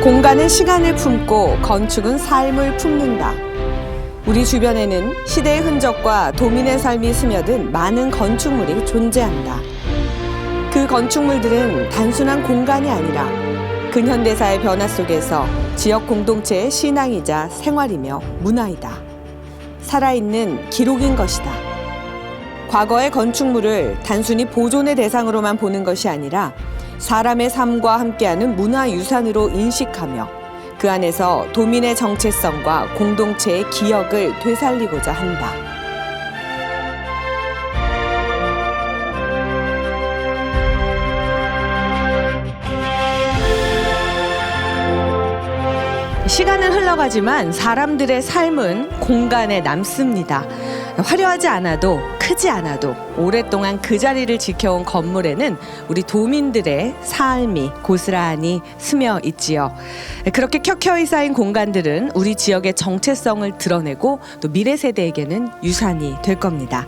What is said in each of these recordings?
공간은 시간을 품고 건축은 삶을 품는다. 우리 주변에는 시대의 흔적과 도민의 삶이 스며든 많은 건축물이 존재한다. 그 건축물들은 단순한 공간이 아니라 근현대사의 변화 속에서 지역 공동체의 신앙이자 생활이며 문화이다. 살아있는 기록인 것이다. 과거의 건축물을 단순히 보존의 대상으로만 보는 것이 아니라 사람의 삶과 함께하는 문화유산으로 인식하며 그 안에서 도민의 정체성과 공동체의 기억을 되살리고자 한다. 시간은 흘러가지만 사람들의 삶은 공간에 남습니다. 화려하지 않아도 크지 않아도 오랫동안 그 자리를 지켜온 건물에는 우리 도민들의 삶이 고스란히 스며 있지요. 그렇게 켜켜이 쌓인 공간들은 우리 지역의 정체성을 드러내고 또 미래 세대에게는 유산이 될 겁니다.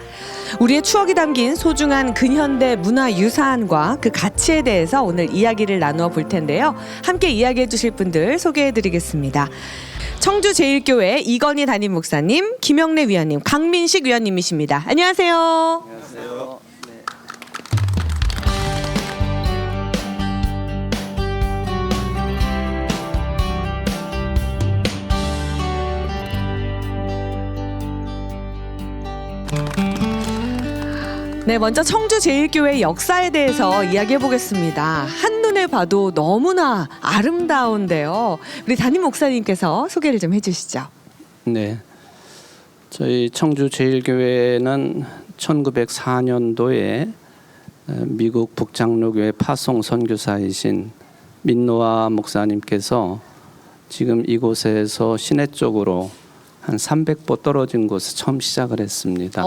우리의 추억이 담긴 소중한 근현대 문화유산과 그 가치에 대해서 오늘 이야기를 나누어 볼 텐데요. 함께 이야기해 주실 분들 소개해 드리겠습니다. 청주제일교회 이건희 담임 목사님, 김영래 위원님, 강민식 위원님이십니다. 안녕하세요. 안녕하세요. 네, 먼저 청주제일교회 역사에 대해서 이야기해 보겠습니다. 한눈에 봐도 너무나 아름다운데요. 우리 담임 목사님께서 소개를 좀 해주시죠. 네, 저희 청주제일교회는 1904년도에 미국 북장로교회 파송 선교사이신 민노아 목사님께서 지금 이곳에서 시내 쪽으로 한 300보 떨어진 곳에 처음 시작을 했습니다.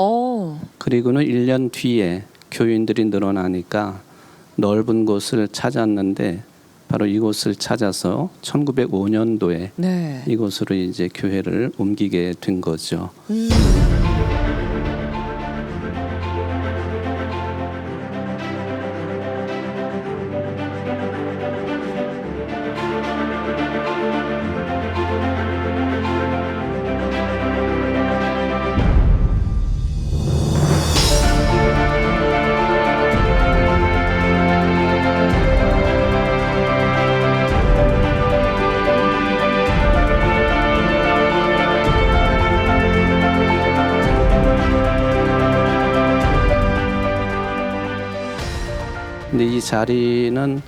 그리고는 1년 뒤에 교인들이 늘어나니까 넓은 곳을 찾았는데 바로 이곳을 찾아서 1905년도에 네. 이곳으로 이제 교회를 옮기게 된 거죠. 근데 이 자리는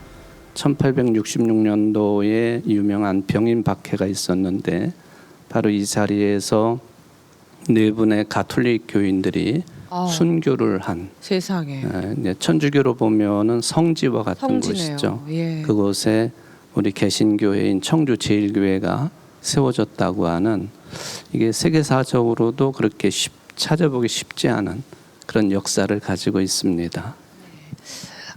1866년도에 유명한 병인박해가 있었는데 바로 이 자리에서 네 분의 가톨릭 교인들이 순교를 한 세상에. 이제 천주교로 보면은 성지와 같은 성지네요. 곳이죠. 예. 그곳에 우리 개신교회인 청주제일교회가 세워졌다고 하는 이게 세계사적으로도 그렇게 찾아보기 쉽지 않은 그런 역사를 가지고 있습니다.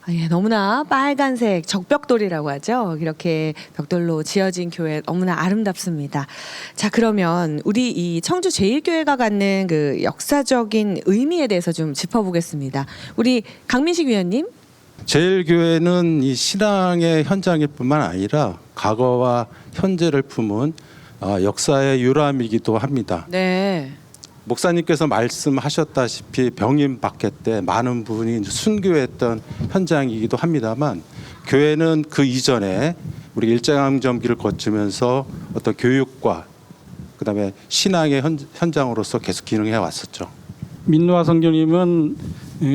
예, 너무나 빨간색 적벽돌이라고 하죠. 이렇게 벽돌로 지어진 교회 너무나 아름답습니다. 자, 그러면 우리 이 청주제일교회가 갖는 그 역사적인 의미에 대해서 좀 짚어보겠습니다. 우리 강민식 위원님. 제일교회는 이 신앙의 현장일 뿐만 아니라 과거와 현재를 품은 역사의 유람이기도 합니다. 네. 목사님께서 말씀하셨다시피 병인박해 때 많은 분이 순교했던 현장이기도 합니다만 교회는 그 이전에 우리 일제강점기를 거치면서 어떤 교육과 그다음에 신앙의 현장으로서 계속 기능해 왔었죠. 민노아 선교님은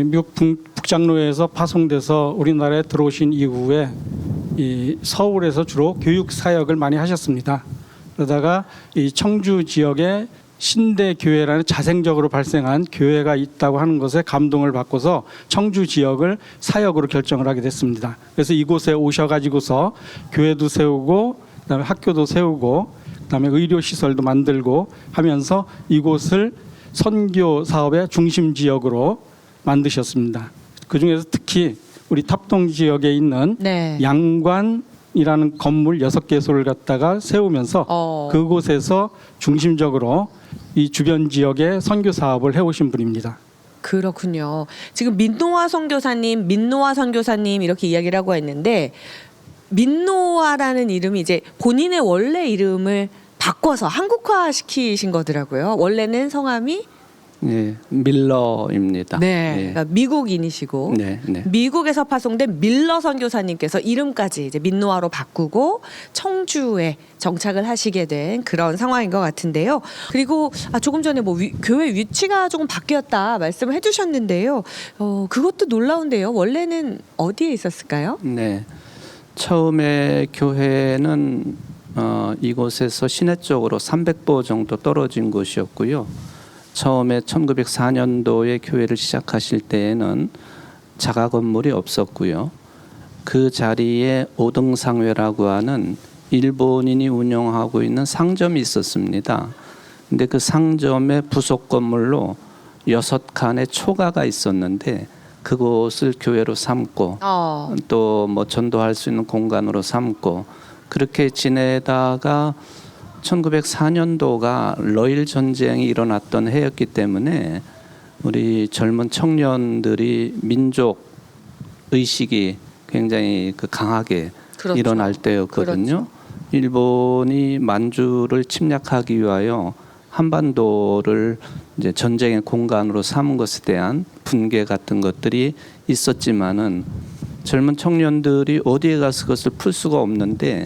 미국 북장로에서 파송돼서 우리나라에 들어오신 이후에 이 서울에서 주로 교육 사역을 많이 하셨습니다. 그러다가 이 청주 지역에 신대 교회라는 자생적으로 발생한 교회가 있다고 하는 것에 감동을 받고서 청주 지역을 사역으로 결정을 하게 됐습니다. 그래서 이곳에 오셔가지고서 교회도 세우고 그다음에 학교도 세우고 그다음에 의료 시설도 만들고 하면서 이곳을 선교 사업의 중심 지역으로 만드셨습니다. 그 중에서 특히 우리 탑동 지역에 있는 네. 양관이라는 건물 6개소를 갖다가 세우면서 그곳에서 중심적으로 이 주변 지역에 선교 사업을 해오신 분입니다. 그렇군요. 지금 민노아 선교사님 이렇게 이야기를 하고 있는데 민노아라는 이름이 이제 본인의 원래 이름을 바꿔서 한국화 시키신 거더라고요. 원래는 성함이 예, 밀러입니다. 네, 예. 그러니까 미국인이시고 네, 네. 미국에서 파송된 밀러 선교사님께서 이름까지 이제 민노아로 바꾸고 청주에 정착을 하시게 된 그런 상황인 것 같은데요. 그리고 조금 전에 뭐 교회 위치가 조금 바뀌었다 말씀을 해주셨는데요. 그것도 놀라운데요. 원래는 어디에 있었을까요? 네. 처음에 교회는 이곳에서 시내 쪽으로 300보 정도 떨어진 곳이었고요. 처음에 1904년도에 교회를 시작하실 때에는 자가 건물이 없었고요. 그 자리에 오등상회라고 하는 일본인이 운영하고 있는 상점이 있었습니다. 근데 그 상점의 부속 건물로 6칸의 초가가 있었는데 그곳을 교회로 삼고 또 뭐 전도할 수 있는 공간으로 삼고 그렇게 지내다가 1904년도가 러일 전쟁이 일어났던 해였기 때문에 우리 젊은 청년들이 민족 의식이 굉장히 강하게 그렇죠. 일어날 때였거든요. 그렇죠. 일본이 만주를 침략하기 위하여 한반도를 이제 전쟁의 공간으로 삼은 것에 대한 분개 같은 것들이 있었지만은 젊은 청년들이 어디에 가서 그것을 풀 수가 없는데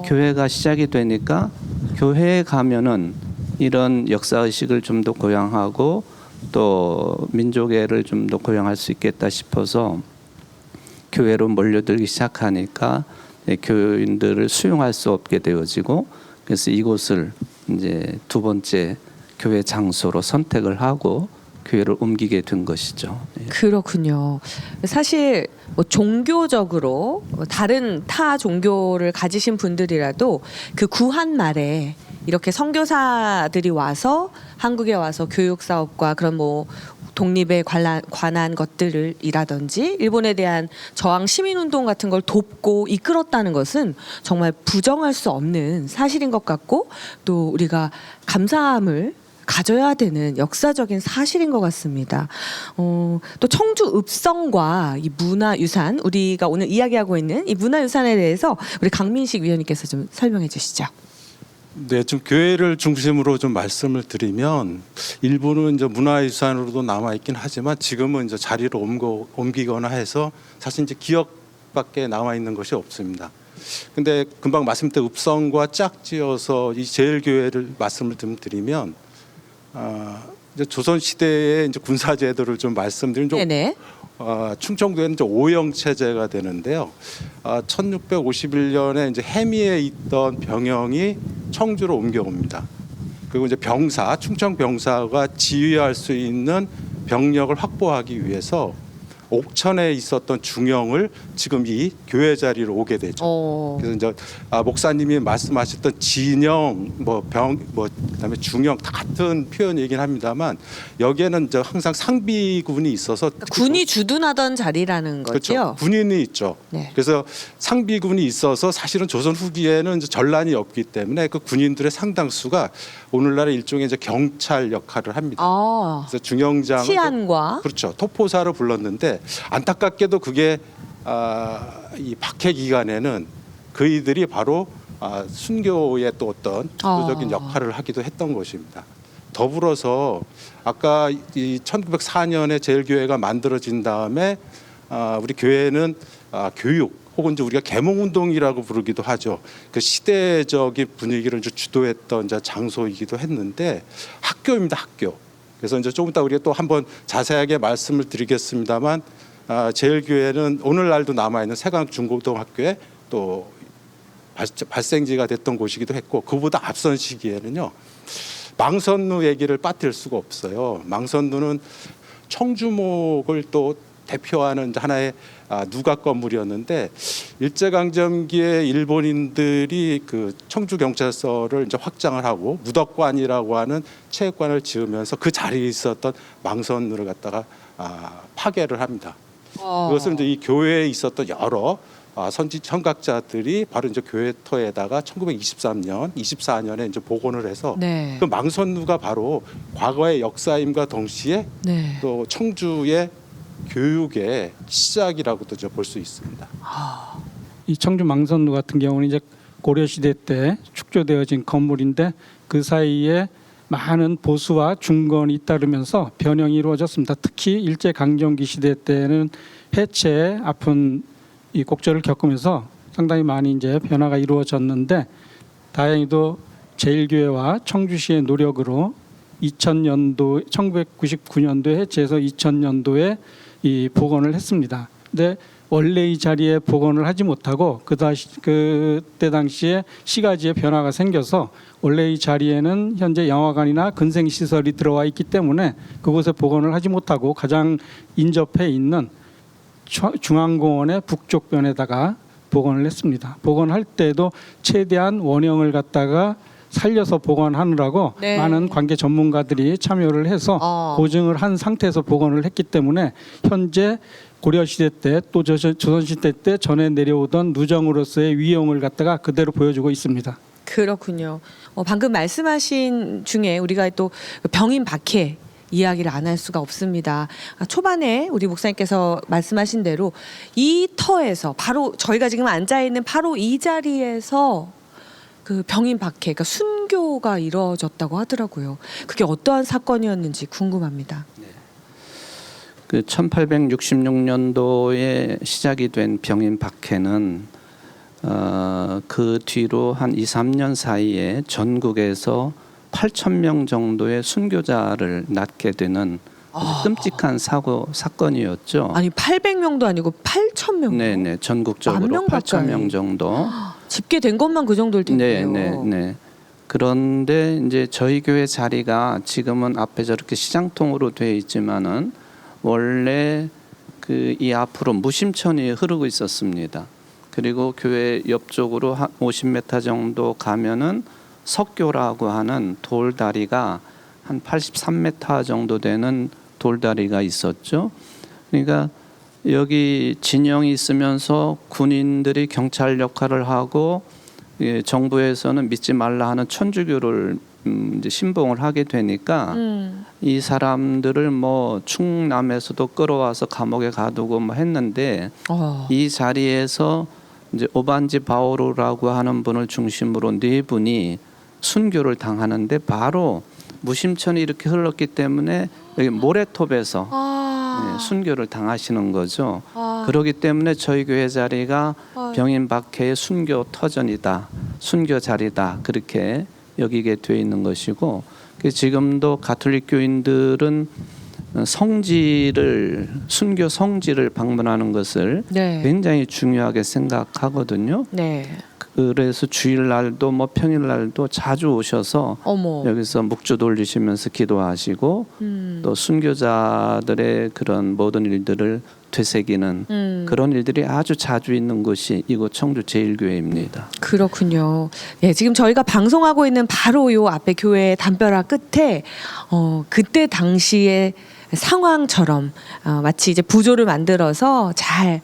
교회가 시작이 되니까 교회에 가면은 이런 역사 의식을 좀 더 고양하고 또 민족애를 좀 더 고양할 수 있겠다 싶어서 교회로 몰려들기 시작하니까 교인들을 수용할 수 없게 되어지고 그래서 이곳을 이제 두 번째 교회 장소로 선택을 하고 교회를 옮기게 된 것이죠. 예. 그렇군요. 사실 뭐 종교적으로 다른 타 종교를 가지신 분들이라도 그 구한 말에 이렇게 선교사들이 와서 한국에 와서 교육 사업과 그런 뭐 독립에 관한 것들이라든지 일본에 대한 저항 시민운동 같은 걸 돕고 이끌었다는 것은 정말 부정할 수 없는 사실인 것 같고 또 우리가 감사함을 가져야 되는 역사적인 사실인 것 같습니다. 또 청주 읍성과 이 문화유산 우리가 오늘 이야기하고 있는 이 문화유산에 대해서 우리 강민식 위원님께서 좀 설명해 주시죠. 네, 좀 교회를 중심으로 좀 말씀을 드리면 일부는 이제 문화유산으로도 남아 있긴 하지만 지금은 이제 자리를 옮기거나 해서 사실 이제 기억밖에 남아 있는 것이 없습니다. 근데 금방 말씀드린 읍성과 짝지어서 이 제일교회를 말씀을 좀 드리면 이제 조선 시대의 이제 군사 제도를 좀 말씀드리면 좀 네네. 충청도에는 이제 오영 체제가 되는데요. 1651년에 이제 해미에 있던 병영이 청주로 옮겨옵니다. 그리고 이제 병사, 충청 병사가 지휘할 수 있는 병력을 확보하기 위해서 옥천에 있었던 중영을 지금 이 교회 자리로 오게 되죠. 그래서 이제 목사님이 말씀하셨던 진영, 그다음에 중영 다 같은 표현이긴 합니다만 여기에는 이제 항상 상비군이 있어서 군이 주둔하던 자리라는 거죠. 그렇죠. 군인이 있죠. 네. 그래서 상비군이 있어서 사실은 조선 후기에는 이제 전란이 없기 때문에 그 군인들의 상당수가 오늘날의 일종의 이제 경찰 역할을 합니다. 그래서 중영장을 치안과 그렇죠. 토포사로 불렀는데 안타깝게도 그게 이 박해 기간에는 그이들이 바로 순교의 또 어떤 주도적인 역할을 하기도 했던 것입니다. 더불어서 아까 이 1904년에 제일교회가 만들어진 다음에 우리 교회는 교육 혹은 이제 우리가 계몽운동이라고 부르기도 하죠. 그 시대적인 분위기를 이제 주도했던 이제 장소이기도 했는데 학교입니다, 학교. 그래서 이제 조금 이따 우리가 또 한번 자세하게 말씀을 드리겠습니다만 제일교회는 오늘날도 남아 있는 세강 중고등학교에 또 발생지가 됐던 곳이기도 했고 그보다 앞선 시기에는요 망선루 얘기를 빠뜨릴 수가 없어요. 망선루는 청주목을 또 대표하는 하나의 누각 건물이었는데 일제강점기에 일본인들이 그 청주 경찰서를 이제 확장을 하고 무덕관이라고 하는 체육관을 지으면서 그 자리에 있었던 망선루를 갖다가 파괴를 합니다. 그것을 이제 이 교회에 있었던 여러 선각자들이 바로 이제 교회터에다가 1923년, 24년에 이제 복원을 해서 네. 그 망선루가 바로 과거의 역사임과 동시에 네. 또 청주의 교육의 시작이라고도 볼 수 있습니다. 이 청주 망선루 같은 경우는 이제 고려 시대 때 축조되어진 건물인데 그 사이에 많은 보수와 중건이 잇따르면서 변형이 이루어졌습니다. 특히 일제 강점기 시대 때는 해체의 아픈 이 곡절을 겪으면서 상당히 많이 이제 변화가 이루어졌는데 다행히도 제1교회와 청주시의 노력으로 2000년도 1999년도에 해체해서 2000년도에 이 복원을 했습니다. 근데 원래 이 자리에 복원을 하지 못하고 그때 당시에 시가지에 변화가 생겨서 원래 이 자리에는 현재 영화관이나 근생시설이 들어와 있기 때문에 그곳에 복원을 하지 못하고 가장 인접해 있는 중앙공원의 북쪽변에다가 복원을 했습니다. 복원할 때도 최대한 원형을 갖다가 살려서 복원하느라고 네. 많은 관계 전문가들이 참여를 해서 보증을 한 상태에서 복원을 했기 때문에 현재 고려시대 때 또 조선시대 때 전에 내려오던 누정으로서의 위용을 갖다가 그대로 보여주고 있습니다. 그렇군요. 방금 말씀하신 중에 우리가 또 병인 박해 이야기를 안 할 수가 없습니다. 초반에 우리 목사님께서 말씀하신 대로 이 터에서 바로 저희가 지금 앉아 있는 바로 이 자리에서 그 병인 박해, 그러니까 순교가 이루어졌다고 하더라고요. 그게 어떠한 사건이었는지 궁금합니다. 그 1866년도에 시작이 된 병인 박해는 그 뒤로 한 2, 3년 사이에 전국에서 8,000명 정도의 순교자를 낳게 되는 끔찍한 사건이었죠. 아니 800명도 아니고 8,000명. 네네, 전국적으로 8,000명 정도. 집계된 것만 그 정도일 텐데요. 네네네. 그런데 이제 저희 교회 자리가 지금은 앞에 저렇게 시장통으로 되어 있지만은 원래 그 이 앞으로 무심천이 흐르고 있었습니다. 그리고 교회 옆쪽으로 한 50m 정도 가면은 석교라고 하는 돌다리가 한 83m 정도 되는 돌다리가 있었죠. 그러니까 여기 진영이 있으면서 군인들이 경찰 역할을 하고 정부에서는 믿지 말라 하는 천주교를 이제 신봉을 하게 되니까 이 사람들을 뭐 충남에서도 끌어와서 감옥에 가두고 뭐 했는데 이 자리에서 이제 오반지 바오로라고 하는 분을 중심으로 네 분이 순교를 당하는데 바로 무심천이 이렇게 흘렀기 때문에 여기 모래톱에서 순교를 당하시는 거죠. 그렇기 때문에 저희 교회 자리가 병인 박해의 순교 터전이다, 순교 자리다 그렇게 여기게 돼 있는 것이고, 지금도 가톨릭 교인들은 성지를 순교 성지를 방문하는 것을 굉장히 중요하게 생각하거든요. 네. 그래서 주일날도 뭐 평일날도 자주 오셔서 여기서 묵주 돌리시면서 기도하시고 또 순교자들의 그런 모든 일들을 되새기는 그런 일들이 아주 자주 있는 곳이 이곳 청주 제1교회입니다. 그렇군요. 예, 지금 저희가 방송하고 있는 바로 요 앞에 교회 담벼락 끝에 그때 당시의 상황처럼 마치 이제 부조를 만들어서 잘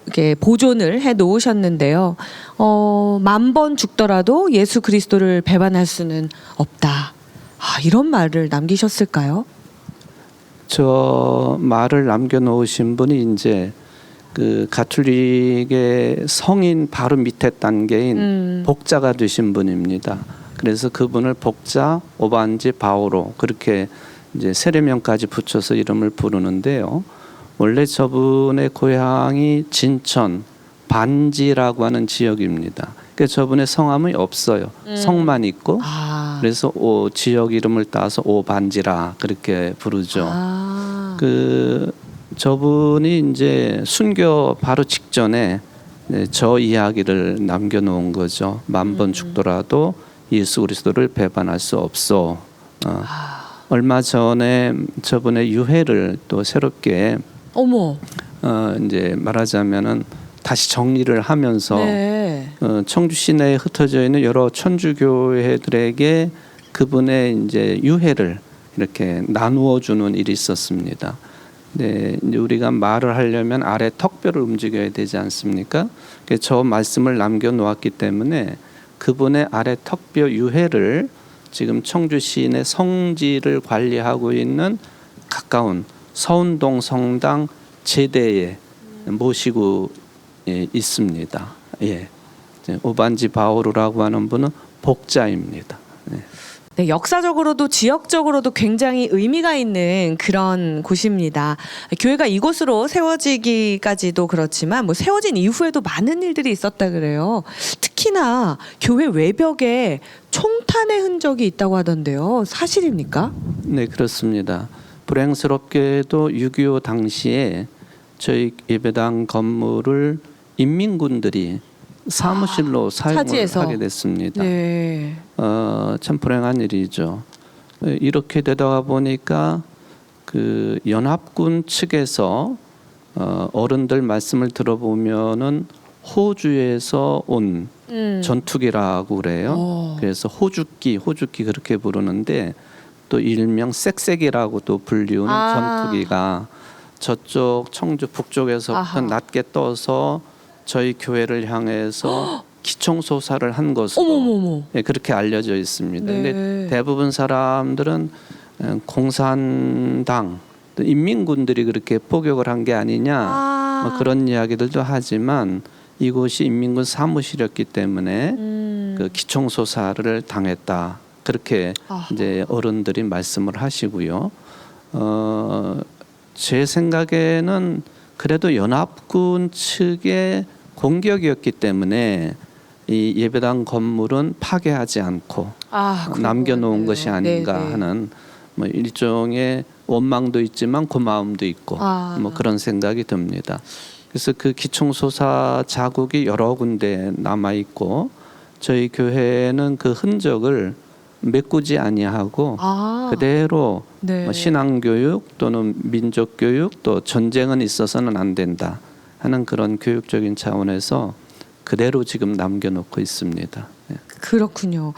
이렇게 보존을 해 놓으셨는데요. 10,000번 죽더라도 예수 그리스도를 배반할 수는 없다. 이런 말을 남기셨을까요? 저 말을 남겨놓으신 분이 이제 그 가톨릭의 성인 바로 밑에 단계인 복자가 되신 분입니다. 그래서 그분을 복자 오반지 바오로 그렇게 이제 세례명까지 붙여서 이름을 부르는데요. 원래 저분의 고향이 진천 반지라고 하는 지역입니다. 그러니까 저분의 성함이 없어요. 성만 있고 그래서 지역 이름을 따서 오반지라 그렇게 부르죠. 그 저분이 이제 순교 바로 직전에 저 이야기를 남겨놓은 거죠. 10,000번 죽더라도 예수 그리스도를 배반할 수 없어. 얼마 전에 저분의 유해를 또 새롭게 이제 말하자면은 다시 정리를 하면서 청주 시내에 흩어져 있는 여러 천주교회들에게 그분의 이제 유해를 이렇게 나누어 주는 일이 있었습니다. 네, 이제 우리가 말을 하려면 아래 턱뼈를 움직여야 되지 않습니까? 저 말씀을 남겨 놓았기 때문에 그분의 아래 턱뼈 유해를 지금 청주 시내 성지를 관리하고 있는 가까운 서운동 성당 제대에 모시고 있습니다. 예. 이제 오반지 바오루라고 하는 분은 복자입니다. 예. 네, 역사적으로도 지역적으로도 굉장히 의미가 있는 그런 곳입니다. 교회가 이곳으로 세워지기까지도 그렇지만 뭐 세워진 이후에도 많은 일들이 있었다 그래요. 특히나 교회 외벽에 총탄의 흔적이 있다고 하던데요. 사실입니까? 네, 그렇습니다. 불행스럽게도 6.25 당시에 저희 예배당 건물을 인민군들이 사무실로 사용을 차지해서. 하게 됐습니다. 네. 참 불행한 일이죠. 이렇게 되다 보니까 그 연합군 측에서 어른들 말씀을 들어보면은 호주에서 온 전투기라고 그래요. 그래서 호주기 그렇게 부르는데 또 일명 쌕쌕이라고도 불리우는 전투기가 저쪽 청주 북쪽에서부터 아하. 낮게 떠서 저희 교회를 향해서 기총소사를 한 것으로 어머머머. 예, 그렇게 알려져 있습니다. 네. 근데 대부분 사람들은 공산당 또 인민군들이 그렇게 포격을 한 게 아니냐 뭐 그런 이야기들도 하지만 이곳이 인민군 사무실이었기 때문에 그 기총소사를 당했다. 그렇게 이제 어른들이 말씀을 하시고요. 제 생각에는 그래도 연합군 측의 공격이었기 때문에 이 예배당 건물은 파괴하지 않고 남겨놓은 것이 아닌가 네네. 하는 뭐 일종의 원망도 있지만 고마움도 있고 뭐 그런 생각이 듭니다. 그래서 그 기총소사 자국이 여러 군데 남아 있고 저희 교회는 그 흔적을 메꾸지 아니하고 그대로 네. 뭐 신앙교육 또는 민족교육 또 전쟁은 있어서는 안 된다 하는 그런 교육적인 차원에서 그대로 지금 남겨놓고 있습니다. 예. 그렇군요.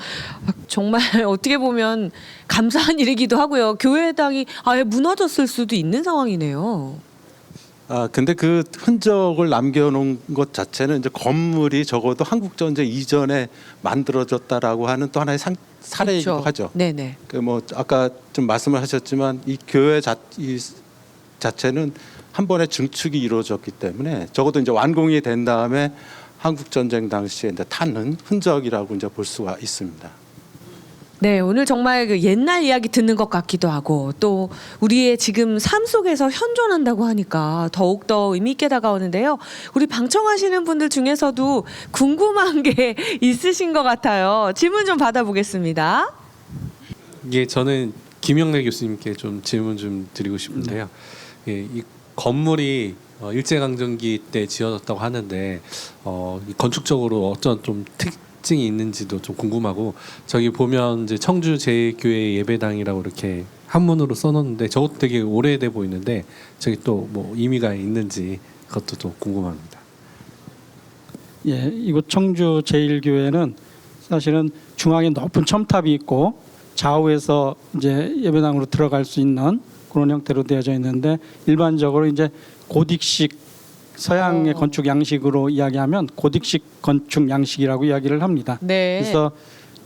정말 어떻게 보면 감사한 일이기도 하고요. 교회당이 아예 무너졌을 수도 있는 상황이네요. 근데 그 흔적을 남겨놓은 것 자체는 이제 건물이 적어도 한국 전쟁 이전에 만들어졌다라고 하는 또 하나의 사례이기도 그렇죠. 하죠. 네네. 그 뭐 아까 좀 말씀을 하셨지만 이 교회 자체는 한 번에 증축이 이루어졌기 때문에 적어도 이제 완공이 된 다음에 한국 전쟁 당시에 이제 타는 흔적이라고 이제 볼 수가 있습니다. 네, 오늘 정말 그 옛날 이야기 듣는 것 같기도 하고 또 우리의 지금 삶 속에서 현존한다고 하니까 더욱더 의미 있게 다가오는데요. 우리 방청하시는 분들 중에서도 궁금한 게 있으신 것 같아요. 질문 좀 받아보겠습니다. 예, 저는 김영래 교수님께 좀 질문 좀 드리고 싶은데요. 예, 이 건물이 일제강점기 때 지어졌다고 하는데 이 건축적으로 어떤 좀 특징이 있는지도 좀 궁금하고 저기 보면 이제 청주 제1교회 예배당이라고 이렇게 한문으로 써놓는데 저것도 되게 오래돼 보이는데 저기 또 뭐 의미가 있는지 그것도 좀 궁금합니다. 예, 이곳 청주 제1교회는 사실은 중앙에 높은 첨탑이 있고 좌우에서 이제 예배당으로 들어갈 수 있는 그런 형태로 되어져 있는데 일반적으로 이제 고딕식 서양의 건축 양식으로 이야기하면 고딕식 건축 양식이라고 이야기를 합니다. 네. 그래서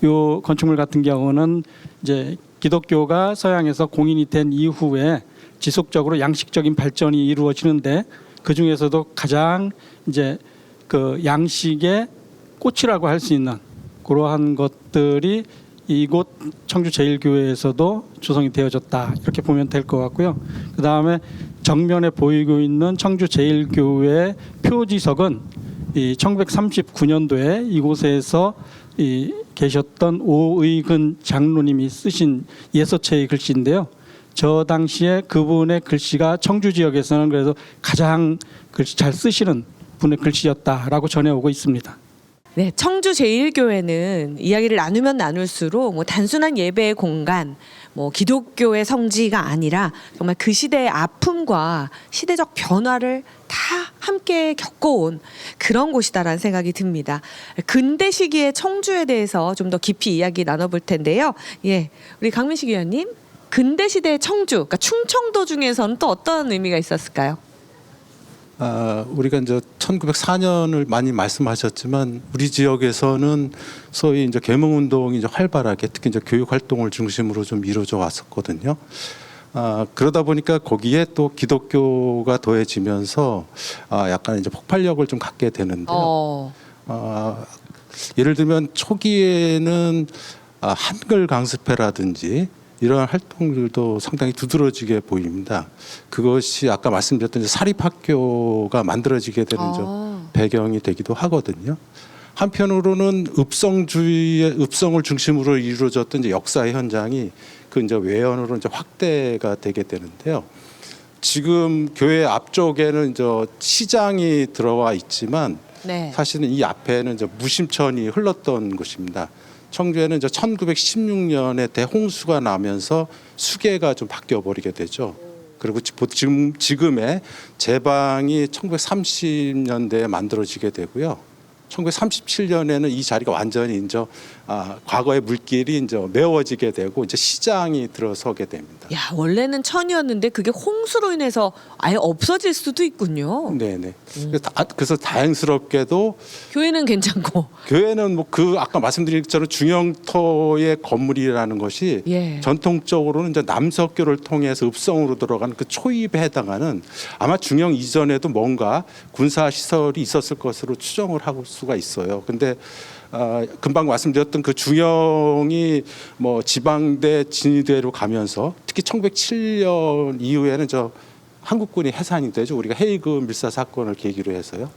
요 건축물 같은 경우는 이제 기독교가 서양에서 공인이 된 이후에 지속적으로 양식적인 발전이 이루어지는데 그 중에서도 가장 이제 그 양식의 꽃이라고 할 수 있는 그러한 것들이 이곳 청주 제1교회에서도 조성이 되어졌다 이렇게 보면 될 것 같고요. 그 다음에 정면에 보이고 있는 청주 제1교회 표지석은 이 1939년도에 이곳에서 이 계셨던 오의근 장로님이 쓰신 예서체의 글씨인데요. 저 당시에 그분의 글씨가 청주 지역에서는 그래서 가장 글씨 잘 쓰시는 분의 글씨였다라고 전해오고 있습니다. 네, 청주 제1교회는 이야기를 나누면 나눌수록 뭐 단순한 예배의 공간, 뭐 기독교의 성지가 아니라 정말 그 시대의 아픔과 시대적 변화를 다 함께 겪어온 그런 곳이다라는 생각이 듭니다. 근대 시기의 청주에 대해서 좀 더 깊이 이야기 나눠볼 텐데요. 예, 우리 강민식 위원님, 근대 시대의 청주, 그러니까 충청도 중에서는 또 어떤 의미가 있었을까요? 우리가 이제 1904년을 많이 말씀하셨지만 우리 지역에서는 소위 이제 계몽 운동이 이제 활발하게 특히 이제 교육 활동을 중심으로 좀 이루어져 왔었거든요. 그러다 보니까 거기에 또 기독교가 더해지면서 약간 이제 폭발력을 좀 갖게 되는데요. 예를 들면 초기에는 한글 강습회라든지 이런 활동들도 상당히 두드러지게 보입니다. 그것이 아까 말씀드렸던 이제 사립학교가 만들어지게 되는 배경이 되기도 하거든요. 한편으로는 읍성을 중심으로 이루어졌던 이제 역사의 현장이 그 이제 외연으로 이제 확대가 되게 되는데요. 지금 교회 앞쪽에는 이제 시장이 들어와 있지만 네. 사실은 이 앞에는 이제 무심천이 흘렀던 곳입니다. 청주에는 이제 1916년에 대홍수가 나면서 수계가 좀 바뀌어 버리게 되죠. 그리고 지금의 제방이 1930년대에 만들어지게 되고요. 1937년에는 이 자리가 완전히 이제 과거의 물길이 이제 메워지게 되고 이제 시장이 들어서게 됩니다. 야, 원래는 천이었는데 그게 홍수로 인해서 아예 없어질 수도 있군요. 네네. 그래서 다행스럽게도 교회는 괜찮고. 교회는 뭐 그 아까 말씀드린 것처럼 중형토의 건물이라는 것이 예. 전통적으로는 이제 남석교를 통해서 읍성으로 들어가는 그 초입에 해당하는 아마 중형 이전에도 뭔가 군사 시설이 있었을 것으로 추정을 할 수가 있어요. 근데 금방 말씀드렸던 그 중형이 뭐 지방대 진위대로 가면서 특히 1907년 이후에는 저 한국군이 해산이 되죠. 우리가 헤이그 밀사 사건을 계기로 해서요.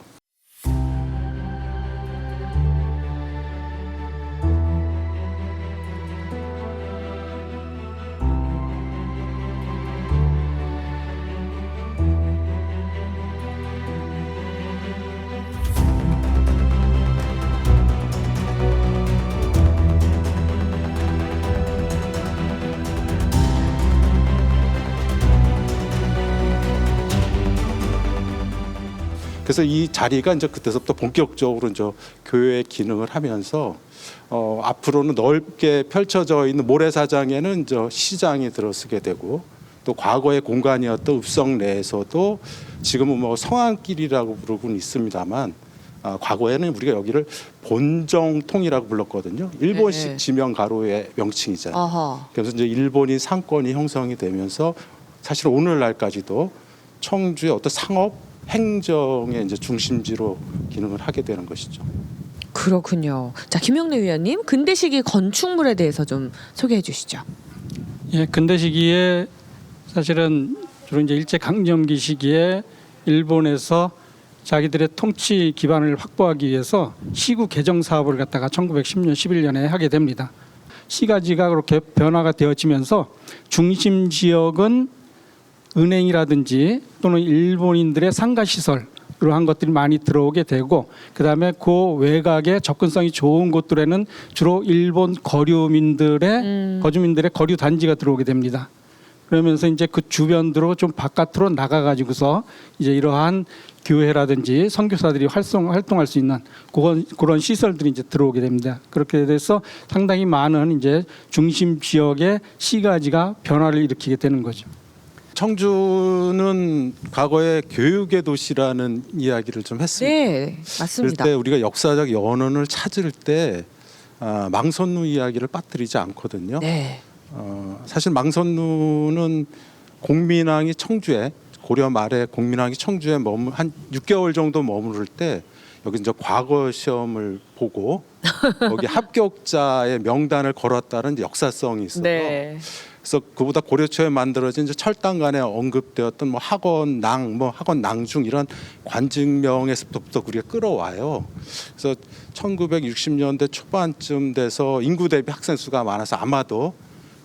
그래서 이 자리가 이제 그때서부터 본격적으로 이제 교회의 기능을 하면서 앞으로는 넓게 펼쳐져 있는 모래사장에는 이제 시장이 들어서게 되고 또 과거의 공간이었던 읍성 내에서도 지금은 뭐 성안길이라고 부르고는 있습니다만 과거에는 우리가 여기를 본정통이라고 불렀거든요. 일본식 네. 지명 가로의 명칭이잖아요. 어허. 그래서 이제 일본인 상권이 형성이 되면서 사실 오늘날까지도 청주의 어떤 상업 행정의 이제 중심지로 기능을 하게 되는 것이죠. 그렇군요. 자, 김영래 위원님, 근대 시기 건축물에 대해서 좀 소개해 주시죠. 예, 근대 시기에 사실은 주로 이제 일제 강점기 시기에 일본에서 자기들의 통치 기반을 확보하기 위해서 시구 개정 사업을 갖다가 1910년 11년에 하게 됩니다. 시가지가 그렇게 변화가 되어지면서 중심 지역은 은행이라든지 또는 일본인들의 상가 시설로 한 것들이 많이 들어오게 되고, 그다음에 그 외곽에 접근성이 좋은 곳들에는 주로 일본 거주민들의 거류 단지가 들어오게 됩니다. 그러면서 이제 그 주변으로 좀 바깥으로 나가 가지고서 이제 이러한 교회라든지 선교사들이 활동할 수 있는 그런 시설들이 이제 들어오게 됩니다. 그렇게 돼서 상당히 많은 이제 중심 지역의 시가지가 변화를 일으키게 되는 거죠. 청주는 과거에 교육의 도시라는 이야기를 좀 했습니다. 네, 맞습니다. 그럴 때 우리가 역사적 연원을 찾을 때 망선루 이야기를 빠뜨리지 않거든요. 네. 사실 망선루는 공민왕이 청주에 고려 말에 공민왕이 청주에 한 6개월 정도 머무를 때 여기 이제 과거 시험을 보고 거기 합격자의 명단을 걸었다는 역사성이 있어요. 네. 그래서 그보다 고려 초에 만들어진 이제 철당간에 언급되었던 뭐 학원 낭중 이런 관직명에서부터 우리가 끌어와요. 그래서 1960년대 초반쯤 돼서 인구 대비 학생 수가 많아서 아마도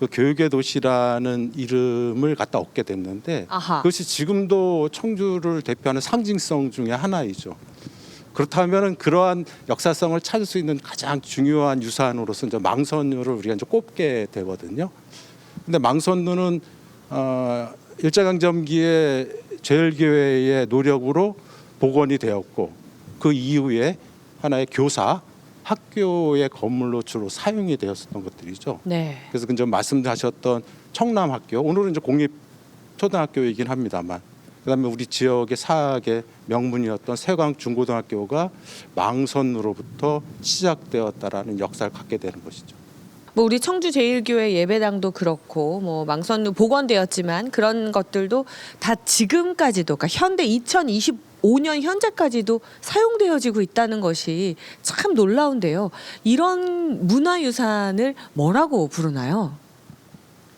그 교육의 도시라는 이름을 갖다 얻게 됐는데 아하. 그것이 지금도 청주를 대표하는 상징성 중에 하나이죠. 그렇다면은 그러한 역사성을 찾을 수 있는 가장 중요한 유산으로서 이제 망선루를 우리가 이제 꼽게 되거든요. 근데 망선루는 일제강점기에 제일교회의 노력으로 복원이 되었고 그 이후에 하나의 교사 학교의 건물로 주로 사용이 되었었던 것들이죠. 네. 그래서 그 말씀하셨던 청남학교, 오늘은 이제 공립 초등학교이긴 합니다만, 그다음에 우리 지역의 사학의 명문이었던 세광 중고등학교가 망선루로부터 시작되었다라는 역사를 갖게 되는 것이죠. 뭐 우리 청주 제일교회 예배당도 그렇고 뭐 망선루 복원되었지만 그런 것들도 다 지금까지도 그러니까 현대 2025년 현재까지도 사용되어지고 있다는 것이 참 놀라운데요. 이런 문화유산을 뭐라고 부르나요?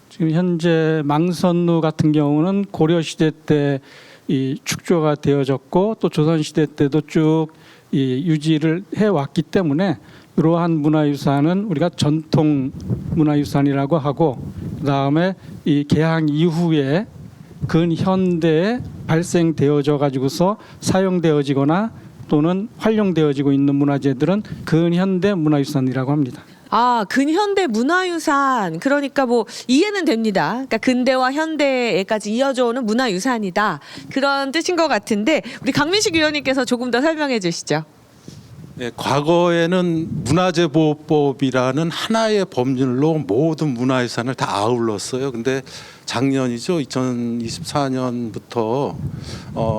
지금 현재 망선루 같은 경우는 고려 시대 때 이 축조가 되어졌고 또 조선 시대 때도 쭉 이 유지를 해 왔기 때문에 이러한 문화유산은 우리가 전통 문화유산이라고 하고 그다음에 이 개항 이후에 근현대에 발생되어져 가지고서 사용되어지거나 또는 활용되어지고 있는 문화재들은 근현대 문화유산이라고 합니다. 아, 근현대 문화유산. 그러니까 뭐 이해는 됩니다. 그러니까 근대와 현대에까지 이어져 오는 문화유산이다. 그런 뜻인 것 같은데 우리 강민식 위원님께서 조금 더 설명해 주시죠. 네, 과거에는 문화재보호법이라는 하나의 법률로 모든 문화유산을 다 아울렀어요. 근데 작년이죠. 2024년부터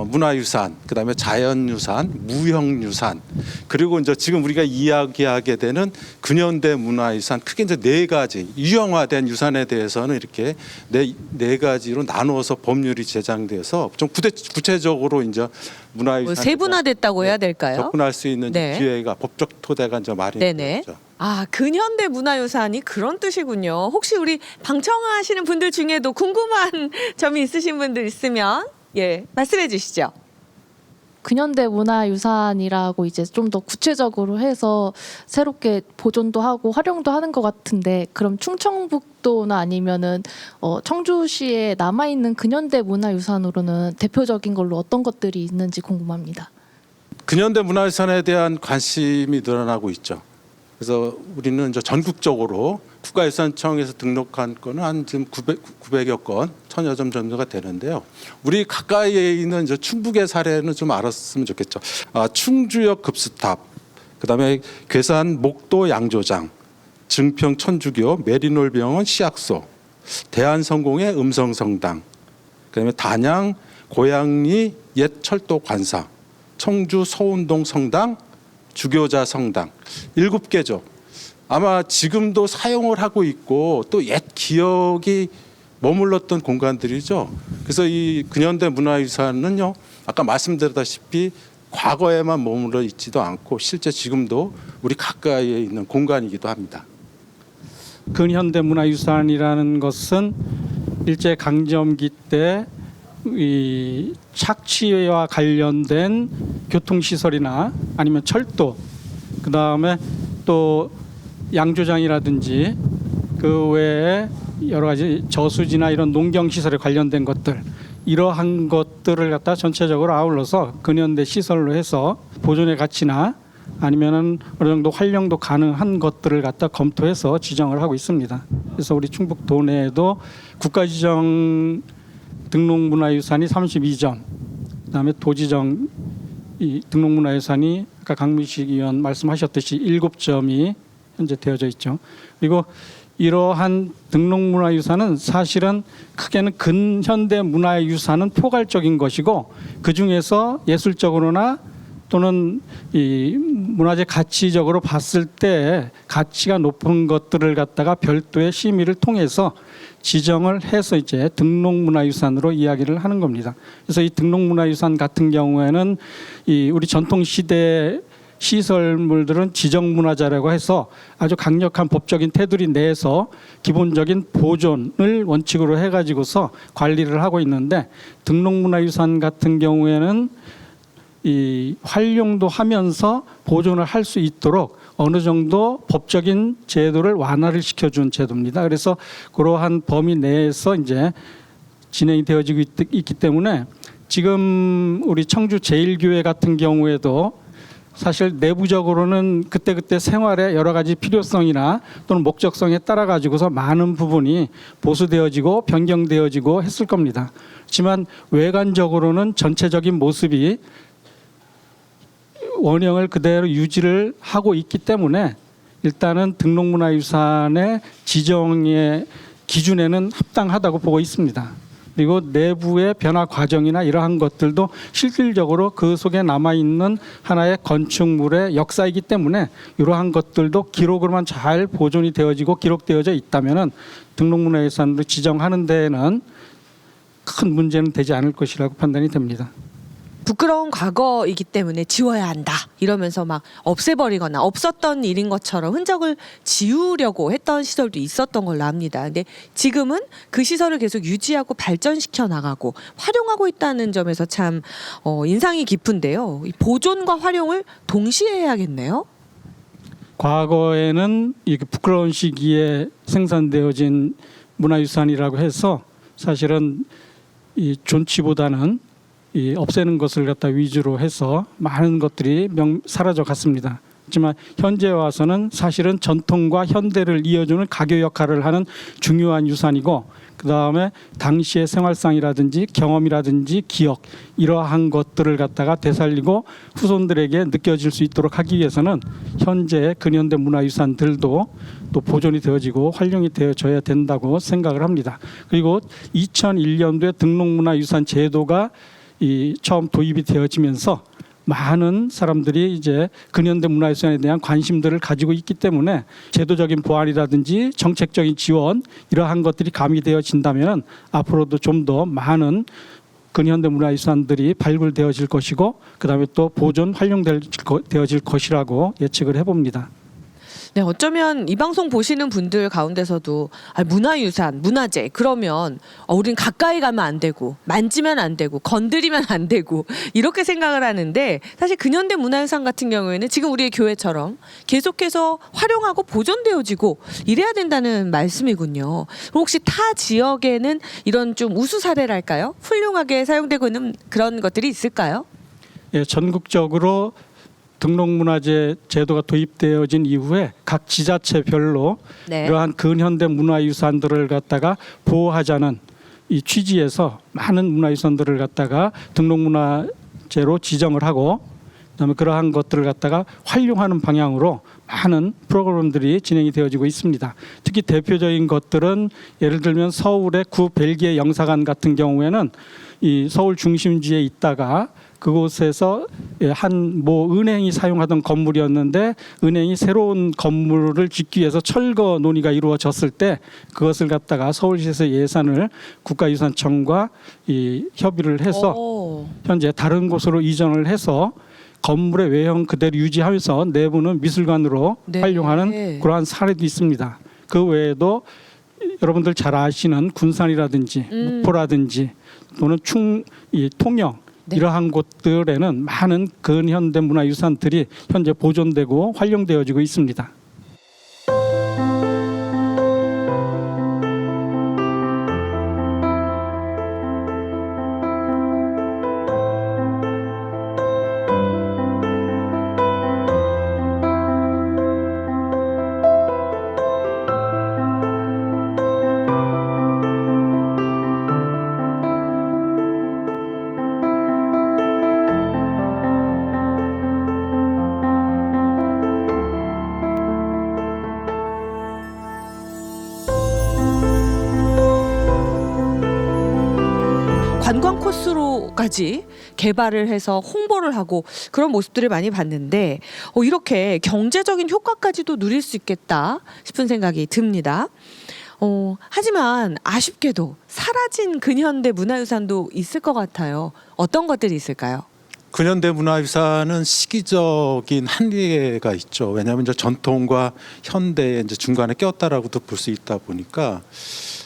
문화유산, 그다음에 자연유산, 무형유산, 그리고 이제 지금 우리가 이야기하게 되는 근현대 문화유산, 크게 이제 네 가지 유형화된 유산에 대해서는 이렇게 네 가지로 나누어서 법률이 제정돼서 좀 구체적으로 이제 문화유산 뭐 세분화됐다고 해야 될까요? 접근할 수 있는 네. 기회가 법적 토대가 이제 네네. 마련되었죠. 아, 근현대 문화유산이 그런 뜻이군요. 혹시 우리 방청하시는 분들 중에도 궁금한 점이 있으신 분들 있으면 예, 말씀해 주시죠. 근현대 문화유산이라고 이제 좀 더 구체적으로 해서 새롭게 보존도 하고 활용도 하는 것 같은데 그럼 충청북도나 아니면은 청주시에 남아 있는 근현대 문화유산으로는 대표적인 걸로 어떤 것들이 있는지 궁금합니다. 근현대 문화유산에 대한 관심이 늘어나고 있죠. 그래서 우리는 이제 전국적으로 국가유산청에서 등록한 건은 한 지금 900여 건, 1000여 점 정도가 되는데요. 우리 가까이에 있는 이제 충북의 사례는 좀 알았으면 좋겠죠. 충주역 급수탑, 그다음에 괴산 목도 양조장, 증평 천주교, 메리놀병원 시약소, 대한성공의 음성성당, 그다음에 단양 고양리 옛 철도 관사, 청주 서운동 성당, 주교자 성당 7개죠. 아마 지금도 사용을 하고 있고 또 옛 기억이 머물렀던 공간들이죠. 그래서 이 근현대 문화유산은요, 아까 말씀드렸다시피 과거에만 머물러 있지도 않고 실제 지금도 우리 가까이에 있는 공간이기도 합니다. 근현대 문화유산이라는 것은 일제 강점기 때 이 착취와 관련된 교통시설이나 아니면 철도, 그 다음에 또 양조장이라든지 그 외에 여러 가지 저수지나 이런 농경시설에 관련된 것들, 이러한 것들을 갖다 전체적으로 아울러서 근현대 시설로 해서 보존의 가치나 아니면은 어느 정도 활용도 가능한 것들을 갖다 검토해서 지정을 하고 있습니다. 그래서 우리 충북도 내에도 국가지정 등록문화유산이 32점, 그다음에 도지정 이 등록문화유산이 아까 강민식 의원 말씀하셨듯이 7점이 현재 되어져 있죠. 그리고 이러한 등록문화유산은 사실은 크게는 근현대 문화유산은 포괄적인 것이고 그 중에서 예술적으로나 또는 이 문화재 가치적으로 봤을 때 가치가 높은 것들을 갖다가 별도의 심의를 통해서 지정을 해서 이제 등록문화유산으로 이야기를 하는 겁니다. 그래서 이 등록문화유산 같은 경우에는 이 우리 전통시대 시설물들은 지정문화재라고 해서 아주 강력한 법적인 테두리 내에서 기본적인 보존을 원칙으로 해가지고서 관리를 하고 있는데 등록문화유산 같은 경우에는 이 활용도 하면서 보존을 할 수 있도록 어느 정도 법적인 제도를 완화를 시켜준 제도입니다. 그래서 그러한 범위 내에서 이제 진행이 되어지고 있기 때문에 지금 우리 청주 제일교회 같은 경우에도 사실 내부적으로는 그때그때 생활의 여러 가지 필요성이나 또는 목적성에 따라 가지고서 많은 부분이 보수되어지고 변경되어지고 했을 겁니다. 하지만 외관적으로는 전체적인 모습이 원형을 그대로 유지를 하고 있기 때문에 일단은 등록문화유산의 지정의 기준에는 합당하다고 보고 있습니다. 그리고 내부의 변화 과정이나 이러한 것들도 실질적으로 그 속에 남아있는 하나의 건축물의 역사이기 때문에 이러한 것들도 기록으로만 잘 보존이 되어지고 기록되어져 있다면 등록문화유산으로 지정하는 데에는 큰 문제는 되지 않을 것이라고 판단이 됩니다. 부끄러운 과거이기 때문에 지워야 한다 이러면서 막 없애버리거나 없었던 일인 것처럼 흔적을 지우려고 했던 시설도 있었던 걸로 압니다. 근데 지금은 그 시설을 계속 유지하고 발전시켜 나가고 활용하고 있다는 점에서 참 인상이 깊은데요. 이 보존과 활용을 동시에 해야겠네요. 과거에는 이 부끄러운 시기에 생산되어진 문화유산이라고 해서 사실은 이 존치보다는 이 없애는 것을 갖다 위주로 해서 많은 것들이 사라져 갔습니다. 하지만 현재 와서는 사실은 전통과 현대를 이어주는 가교 역할을 하는 중요한 유산이고, 그 다음에 당시의 생활상이라든지 경험이라든지 기억 이러한 것들을 갖다가 되살리고 후손들에게 느껴질 수 있도록 하기 위해서는 현재 근현대 문화유산들도 또 보존이 되어지고 활용이 되어져야 된다고 생각을 합니다. 그리고 2001년도에 등록문화유산 제도가 처음 도입이 되어지면서 많은 사람들이 이제 근현대 문화유산에 대한 관심들을 가지고 있기 때문에 제도적인 보완이라든지 정책적인 지원 이러한 것들이 가미되어진다면 앞으로도 좀 더 많은 근현대 문화유산들이 발굴되어질 것이고 그다음에 또 보존 활용되어질 것이라고 예측을 해봅니다. 네, 어쩌면 이 방송 보시는 분들 가운데서도 문화유산, 문화재 그러면 우린 가까이 가면 안 되고 만지면 안 되고 건드리면 안 되고 이렇게 생각을 하는데, 사실 근현대 문화유산 같은 경우에는 지금 우리의 교회처럼 계속해서 활용하고 보존되어지고 이래야 된다는 말씀이군요. 혹시 타 지역에는 이런 좀 우수 사례랄까요? 훌륭하게 사용되고 있는 그런 것들이 있을까요? 예, 전국적으로 등록문화재 제도가 도입되어진 이후에 각 지자체별로 네. 이러한 근현대 문화유산들을 갖다가 보호하자는 이 취지에서 많은 문화유산들을 갖다가 등록문화재로 지정을 하고 그다음에 그러한 것들을 갖다가 활용하는 방향으로 많은 프로그램들이 진행이 되어지고 있습니다. 특히 대표적인 것들은 예를 들면 서울의 구 벨기에 영사관 같은 경우에는 이 서울 중심지에 있다가 그곳에서 한 은행이 사용하던 건물이었는데 은행이 새로운 건물을 짓기 위해서 철거 논의가 이루어졌을 때 그것을 갖다가 서울시에서 예산을 국가유산청과 협의를 해서 현재 다른 곳으로 이전을 해서 건물의 외형 그대로 유지하면서 내부는 미술관으로 네. 활용하는 그러한 사례도 있습니다. 그 외에도 여러분들 잘 아시는 군산이라든지 목포라든지 또는 통영 네. 이러한 곳들에는 많은 근현대 문화유산들이 현재 보존되고 활용되어지고 있습니다. 관광 코스로까지 개발을 해서 홍보를 하고 그런 모습들을 많이 봤는데 이렇게 경제적인 효과까지도 누릴 수 있겠다 싶은 생각이 듭니다. 하지만 아쉽게도 사라진 근현대 문화유산도 있을 것 같아요. 어떤 것들이 있을까요? 근현대 문화유산은 시기적인 한계가 있죠. 왜냐하면 이제 전통과 현대의 이제 중간에 꼈다라고도 볼 수 있다 보니까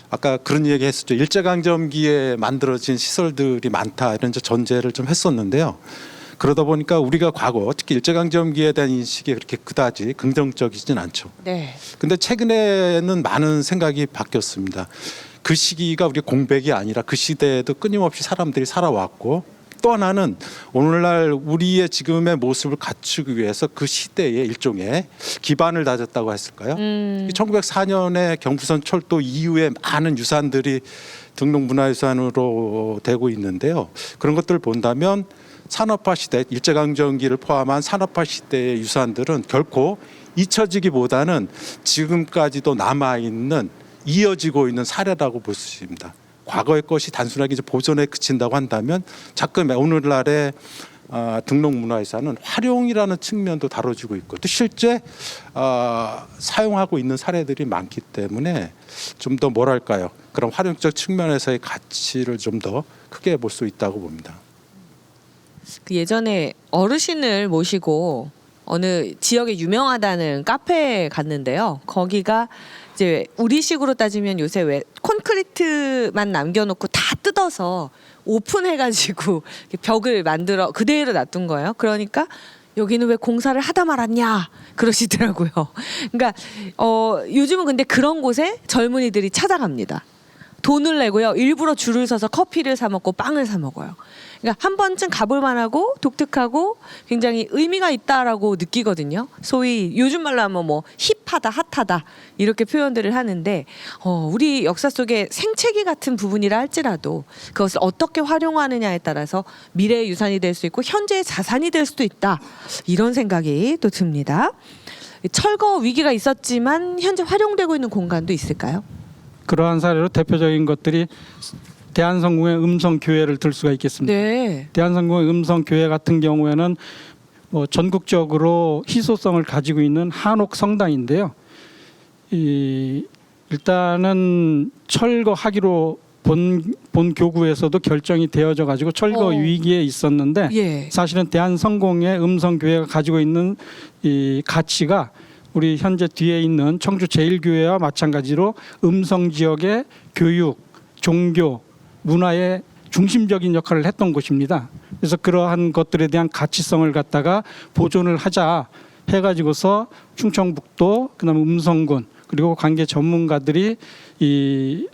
아까 그런 얘기 했었죠. 일제강점기에 만들어진 시설들이 많다 이런 이제 전제를 좀 했었는데요. 그러다 보니까 우리가 과거 특히 일제강점기에 대한 인식이 그렇게 그다지 긍정적이진 않죠. 네. 근데 최근에는 많은 생각이 바뀌었습니다. 그 시기가 우리 공백이 아니라 그 시대에도 끊임없이 사람들이 살아왔고 또 하나는 오늘날 우리의 지금의 모습을 갖추기 위해서 그 시대의 일종의 기반을 다졌다고 했을까요? 1904년에 경부선 철도 이후에 많은 유산들이 등록문화유산으로 되고 있는데요. 그런 것들을 본다면 산업화 시대, 일제강점기를 포함한 산업화 시대의 유산들은 결코 잊혀지기보다는 지금까지도 남아있는 이어지고 있는 사례라고 볼 수 있습니다. 과거의 것이 단순하게 이제 보존에 그친다고 한다면 자꾸 오늘날의 등록문화유산은 활용이라는 측면도 다뤄지고 있고 또 실제 사용하고 있는 사례들이 많기 때문에 좀 더 뭐랄까요, 그런 활용적 측면에서의 가치를 좀 더 크게 볼 수 있다고 봅니다. 그 예전에 어르신을 모시고 어느 지역에 유명하다는 카페에 갔는데요. 거기가 이제 우리식으로 따지면 요새 왜 콘크리트만 남겨놓고 다 뜯어서 오픈해가지고 벽을 만들어 그대로 놔둔 거예요. 그러니까 여기는 왜 공사를 하다 말았냐 그러시더라고요. 그러니까 요즘은 근데 그런 곳에 젊은이들이 찾아갑니다. 돈을 내고요. 일부러 줄을 서서 커피를 사 먹고 빵을 사 먹어요. 그러니까 한 번쯤 가볼 만하고 독특하고 굉장히 의미가 있다라고 느끼거든요. 소위 요즘 말로 하면 뭐 힙하다, 핫하다 이렇게 표현들을 하는데 우리 역사 속에 생채기 같은 부분이라 할지라도 그것을 어떻게 활용하느냐에 따라서 미래의 유산이 될 수 있고 현재의 자산이 될 수도 있다. 이런 생각이 또 듭니다. 철거 위기가 있었지만 현재 활용되고 있는 공간도 있을까요? 그러한 사례로 대표적인 것들이 대한성공회 음성교회를 들 수가 있겠습니다. 네. 대한성공회 음성교회 같은 경우에는 뭐 전국적으로 희소성을 가지고 있는 한옥 성당인데요. 일단은 철거하기로 본 교구에서도 결정이 되어져 가지고 철거 위기에 있었는데 예. 사실은 대한성공회 음성교회가 가지고 있는 이 가치가 우리 현재 뒤에 있는 청주 제1교회와 마찬가지로 음성 지역의 교육, 종교, 문화의 중심적인 역할을 했던 곳입니다. 그래서 그러한 것들에 대한 가치성을 갖다가 보존을 하자 해가지고서 충청북도, 그다음에 음성군 그리고 관계 전문가들이 이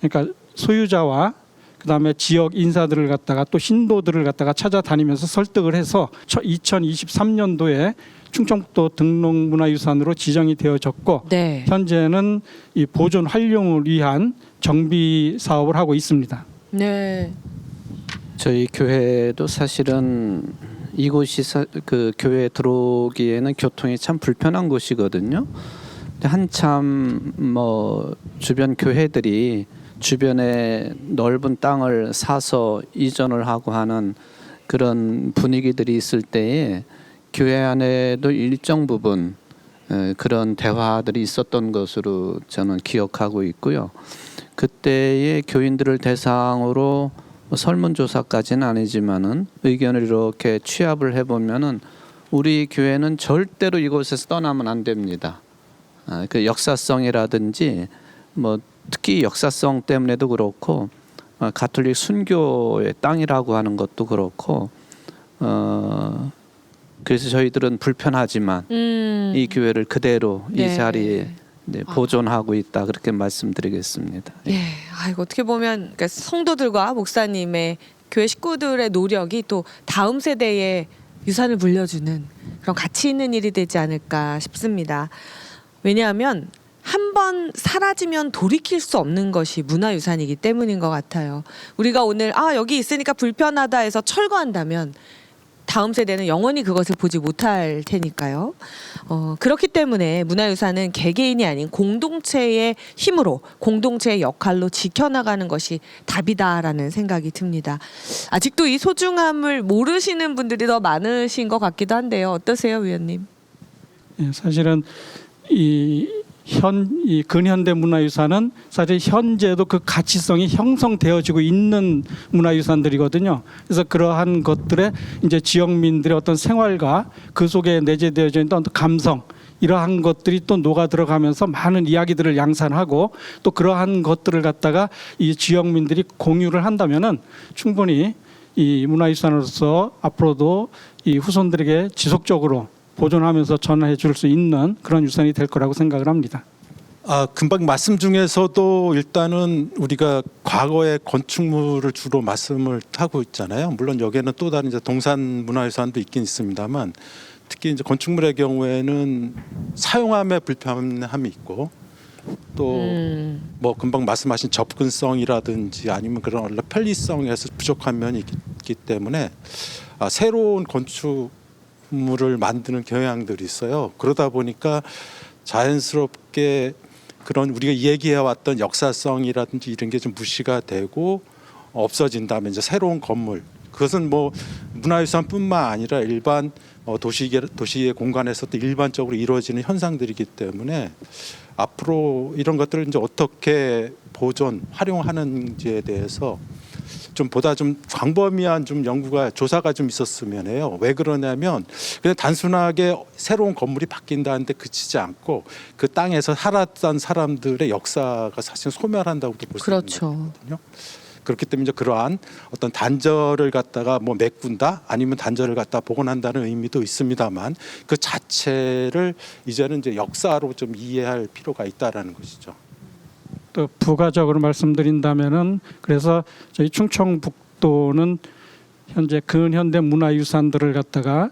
그러니까 소유자와 그다음에 지역 인사들을 갖다가 또 신도들을 갖다가 찾아다니면서 설득을 해서 2023년도에 충청북도 등록문화유산으로 지정이 되어졌고 네. 현재는 이 보존 활용을 위한 정비 사업을 하고 있습니다. 네. 저희 교회도 사실은 이곳이 그 교회에 들어오기에는 교통이 참 불편한 곳이거든요. 근데 한참 뭐 주변 교회들이 주변에 넓은 땅을 사서 이전을 하고 하는 그런 분위기들이 있을 때에 교회 안에도 일정 부분 그런 대화들이 있었던 것으로 저는 기억하고 있고요. 그때의 교인들을 대상으로 설문조사까지는 아니지만은 의견을 이렇게 취합을 해보면은 우리 교회는 절대로 이곳에서 떠나면 안 됩니다. 그 역사성이라든지 뭐 특히 역사성 때문에도 그렇고 가톨릭 순교의 땅이라고 하는 것도 그렇고 그래서 저희들은 불편하지만 이 교회를 그대로 네. 이 자리에 보존하고 있다 그렇게 말씀드리겠습니다. 예, 아이고 어떻게 보면 그러니까 성도들과 목사님의 교회 식구들의 노력이 또 다음 세대에 유산을 물려주는 그런 가치 있는 일이 되지 않을까 싶습니다. 왜냐하면 한 번 사라지면 돌이킬 수 없는 것이 문화유산이기 때문인 것 같아요. 우리가 오늘 여기 있으니까 불편하다 해서 철거한다면 다음 세대는 영원히 그것을 보지 못할 테니까요. 그렇기 때문에 문화유산은 개개인이 아닌 공동체의 힘으로 공동체의 역할로 지켜나가는 것이 답이다라는 생각이 듭니다. 아직도 이 소중함을 모르시는 분들이 더 많으신 것 같기도 한데요. 어떠세요, 위원님? 예, 사실은 이 근현대 문화유산은 사실 현재도 그 가치성이 형성되어지고 있는 문화유산들이거든요. 그래서 그러한 것들에 이제 지역민들의 어떤 생활과 그 속에 내재되어져 있는 어떤 감성 이러한 것들이 또 녹아 들어가면서 많은 이야기들을 양산하고 또 그러한 것들을 갖다가 이 지역민들이 공유를 한다면은 충분히 이 문화유산으로서 앞으로도 이 후손들에게 지속적으로 보존하면서 전해 줄 수 있는 그런 유산이 될 거라고 생각을 합니다. 금방 말씀 중에서도 일단은 우리가 과거의 건축물을 주로 말씀을 하고 있잖아요. 물론 여기에는 또 다른 이제 동산 문화유산도 있긴 있습니다만 특히 이제 건축물의 경우에는 사용함에 불편함이 있고 또 뭐 금방 말씀하신 접근성이라든지 아니면 그런 편리성에서 부족한 면이 있기 때문에 새로운 건축물을 만드는 경향들이 있어요. 그러다 보니까 자연스럽게 그런 우리가 얘기해왔던 역사성이라든지 이런 게 좀 무시가 되고 없어진다면 이제 새로운 건물, 그것은 뭐 문화유산뿐만 아니라 일반 도시의 공간에서도 일반적으로 이루어지는 현상들이기 때문에 앞으로 이런 것들을 이제 어떻게 보존, 활용하는지에 대해서 좀 보다 좀 광범위한 좀 연구가 조사가 좀 있었으면 해요. 왜 그러냐면 그냥 단순하게 새로운 건물이 바뀐다는데 그치지 않고 그 땅에서 살았던 사람들의 역사가 사실 소멸한다고도 볼 수 있는 그렇죠. 거거든요. 그렇기 때문에 이제 그러한 어떤 단절을 갖다가 뭐 메꾼다 아니면 단절을 갖다 복원한다는 의미도 있습니다만 그 자체를 이제는 이제 역사로 좀 이해할 필요가 있다라는 것이죠. 또 부가적으로 말씀드린다면은 그래서 저희 충청북도는 현재 근현대 문화유산들을 갖다가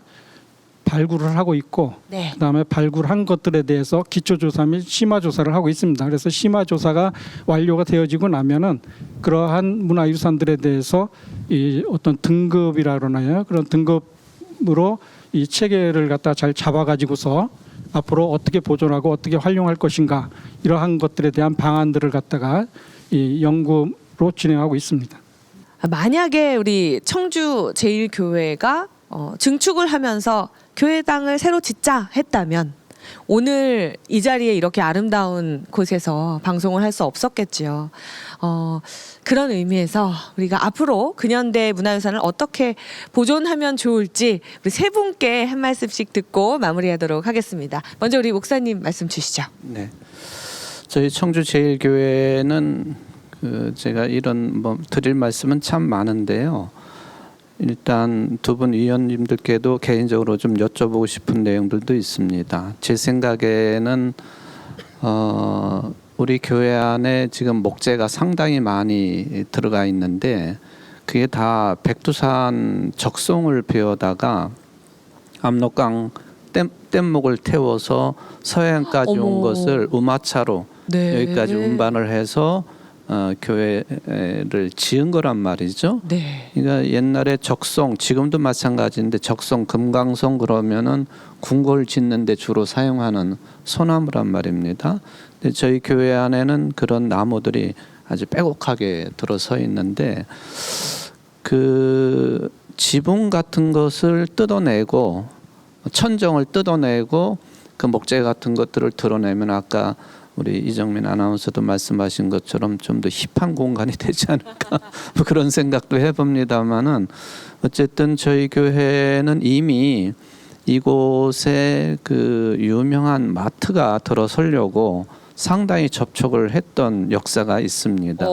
발굴을 하고 있고 네. 그다음에 발굴한 것들에 대해서 기초조사 및 심화조사를 하고 있습니다. 그래서 심화조사가 완료가 되어지고 나면은 그러한 문화유산들에 대해서 이 어떤 등급이라 그러나요? 그런 등급으로 이 체계를 갖다 잘 잡아가지고서 앞으로 어떻게 보존하고 어떻게 활용할 것인가 이러한 것들에 대한 방안들을 갖다가 이 연구로 진행하고 있습니다. 만약에 우리 청주 제1교회가 증축을 하면서 교회당을 새로 짓자 했다면 오늘 이 자리에 이렇게 아름다운 곳에서 방송을 할 수 없었겠지요. 그런 의미에서 우리가 앞으로 근현대 문화유산을 어떻게 보존하면 좋을지 우리 세 분께 한 말씀씩 듣고 마무리하도록 하겠습니다. 먼저 우리 목사님 말씀 주시죠. 네. 저희 청주 제1교회는 제가 이런 뭐 드릴 말씀은 참 많은데요. 일단 두 분 위원님들께도 개인적으로 좀 여쭤보고 싶은 내용들도 있습니다. 제 생각에는 우리 교회 안에 지금 목재가 상당히 많이 들어가 있는데 그게 다 백두산 적송을 베어다가 압록강 뗏목을 태워서 서해안까지 어머. 온 것을 우마차로 네. 여기까지 운반을 해서 교회를 지은 거란 말이죠. 네. 그러니까 옛날에 적송, 지금도 마찬가지인데 적송, 금강송 그러면은 궁궐 짓는데 주로 사용하는 소나무란 말입니다. 근데 저희 교회 안에는 그런 나무들이 아주 빼곡하게 들어서 있는데 그 지붕 같은 것을 뜯어내고 천정을 뜯어내고 그 목재 같은 것들을 드러내면 아까 우리 이정민 아나운서도 말씀하신 것처럼 좀 더 힙한 공간이 되지 않을까 뭐 그런 생각도 해봅니다만은 어쨌든 저희 교회는 이미 이곳에 그 유명한 마트가 들어서려고 상당히 접촉을 했던 역사가 있습니다.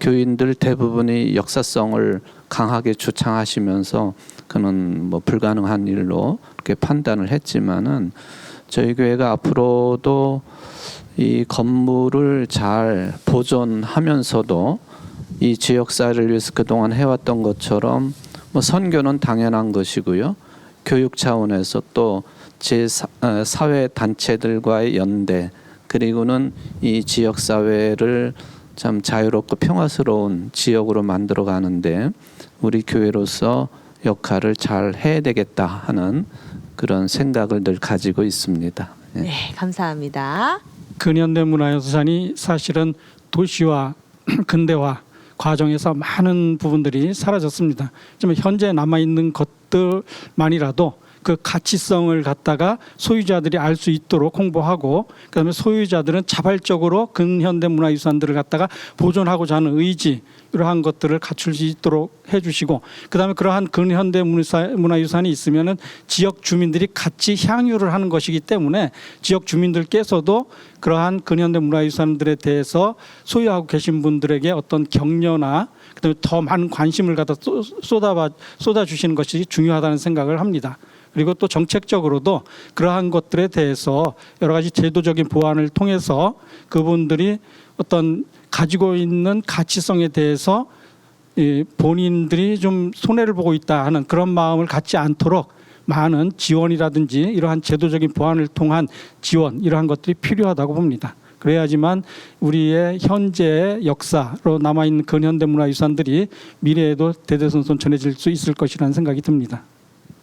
교인들 대부분이 역사성을 강하게 주창하시면서 그는 뭐 불가능한 일로 이렇게 판단을 했지만은 저희 교회가 앞으로도 이 건물을 잘 보존하면서도 이 지역사회를 위해서 그동안 해왔던 것처럼 뭐 선교는 당연한 것이고요. 교육 차원에서 또 사회 단체들과의 연대 그리고는 이 지역사회를 참 자유롭고 평화스러운 지역으로 만들어 가는데 우리 교회로서 역할을 잘 해야 되겠다 하는 그런 생각을 늘 가지고 있습니다. 예. 네, 감사합니다. 근현대 문화유산이 사실은 도시화, 근대화 과정에서 많은 부분들이 사라졌습니다. 하지만 현재 남아있는 것들만이라도 그 가치성을 갖다가 소유자들이 알 수 있도록 홍보하고 그다음에 소유자들은 자발적으로 근현대 문화유산들을 갖다가 보존하고자 하는 의지 이러한 것들을 갖출 수 있도록 해주시고 그다음에 그러한 근현대 문화유산이 있으면은 지역 주민들이 같이 향유를 하는 것이기 때문에 지역 주민들께서도 그러한 근현대 문화유산들에 대해서 소유하고 계신 분들에게 어떤 격려나 그다음에 더 많은 관심을 갖다 쏟아주시는 것이 중요하다는 생각을 합니다. 그리고 또 정책적으로도 그러한 것들에 대해서 여러 가지 제도적인 보완을 통해서 그분들이 어떤 가지고 있는 가치성에 대해서 본인들이 좀 손해를 보고 있다 하는 그런 마음을 갖지 않도록 많은 지원이라든지 이러한 제도적인 보완을 통한 지원 이러한 것들이 필요하다고 봅니다. 그래야지만 우리의 현재의 역사로 남아있는 근현대 문화유산들이 미래에도 대대손손 전해질 수 있을 것이라는 생각이 듭니다.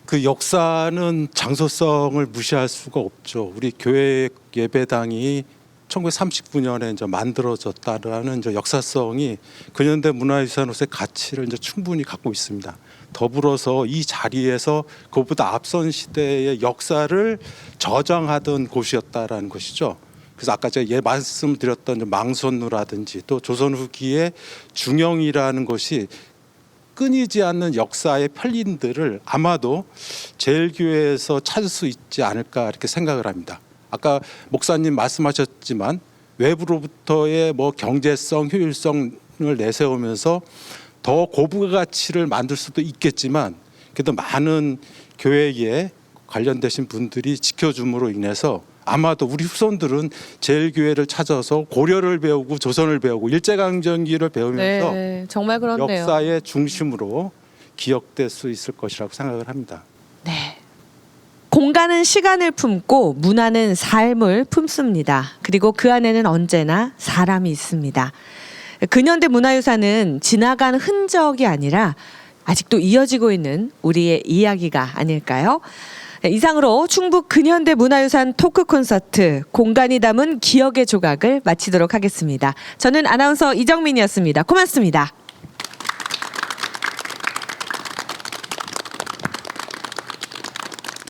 그 역사는 장소성을 무시할 수가 없죠. 우리 교회 예배당이 1939년에 이제 만들어졌다라는 이제 역사성이 근현대 문화유산으로서의 가치를 이제 충분히 갖고 있습니다. 더불어서 이 자리에서 그보다 앞선 시대의 역사를 저장하던 곳이었다라는 것이죠. 그래서 아까 제가 말씀드렸던 망선루라든지 또 조선 후기의 중영이라는 것이 끊이지 않는 역사의 편린들을 아마도 제일교회에서 찾을 수 있지 않을까 이렇게 생각을 합니다. 아까 목사님 말씀하셨지만 외부로부터의 뭐 경제성, 효율성을 내세우면서 더 고부 가치를 만들 수도 있겠지만 그래도 많은 교회에 관련되신 분들이 지켜줌으로 인해서 아마도 우리 후손들은 제일교회를 찾아서 고려를 배우고 조선을 배우고 일제강점기를 배우면서 네, 정말 그렇네요. 역사의 중심으로 기억될 수 있을 것이라고 생각을 합니다. 네. 공간은 시간을 품고 문화는 삶을 품습니다. 그리고 그 안에는 언제나 사람이 있습니다. 근현대 문화유산은 지나간 흔적이 아니라 아직도 이어지고 있는 우리의 이야기가 아닐까요? 이상으로 충북 근현대 문화유산 토크 콘서트 공간이 담은 기억의 조각을 마치도록 하겠습니다. 저는 아나운서 이정민이었습니다. 고맙습니다.